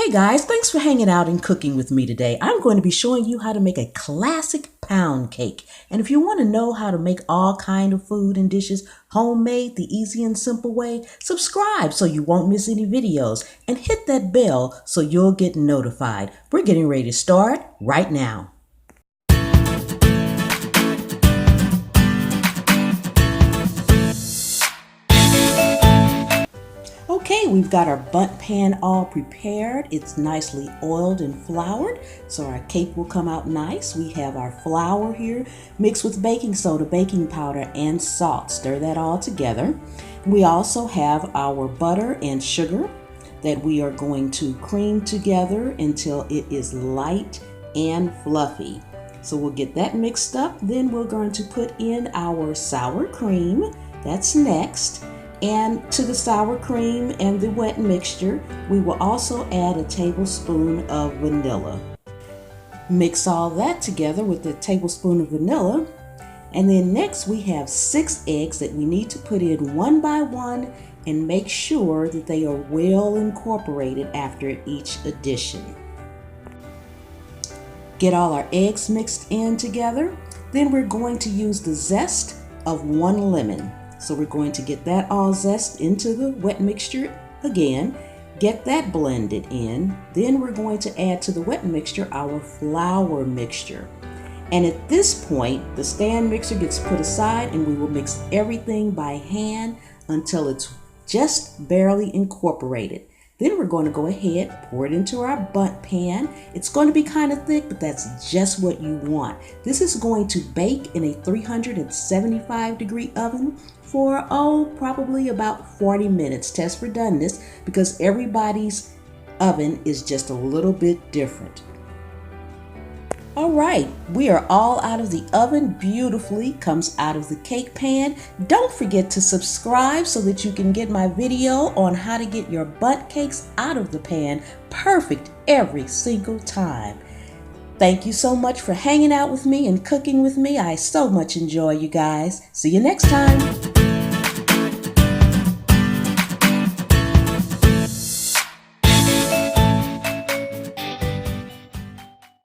Hey guys, thanks for hanging out and cooking with me today. I'm going to be showing you how to make a classic pound cake. And if you want to know how to make all kind of food and dishes homemade the easy and simple way, subscribe so you won't miss any videos and hit that bell so you'll get notified. We're getting ready to start right now. Okay, we've got our bundt pan all prepared. It's nicely oiled and floured, so our cake will come out nice. We have our flour here mixed with baking soda, baking powder, and salt. Stir that all together. We also have our butter and sugar that we are going to cream together until it is light and fluffy. So we'll get that mixed up. Then we're going to put in our sour cream. That's next. And to the sour cream and the wet mixture, we will also add a tablespoon of vanilla. Mix all that together with a tablespoon of vanilla. And then next we have 6 eggs that we need to put in one by one and make sure that they are well incorporated after each addition. Get all our eggs mixed in together. Then we're going to use the zest of 1 lemon. So we're going to get that all zest into the wet mixture again, get that blended in. Then we're going to add to the wet mixture our flour mixture. And at this point, the stand mixer gets put aside and we will mix everything by hand until it's just barely incorporated. Then we're going to go ahead, pour it into our bundt pan. It's going to be kind of thick, but that's just what you want. This is going to bake in a 375-degree oven for, probably about 40 minutes. Test for doneness because everybody's oven is just a little bit different. All right, we are all out of the oven. Beautifully comes out of the cake pan. Don't forget to subscribe so that you can get my video on how to get your bundt cakes out of the pan perfect every single time. Thank you so much for hanging out with me and cooking with me. I so much enjoy you guys. See you next time.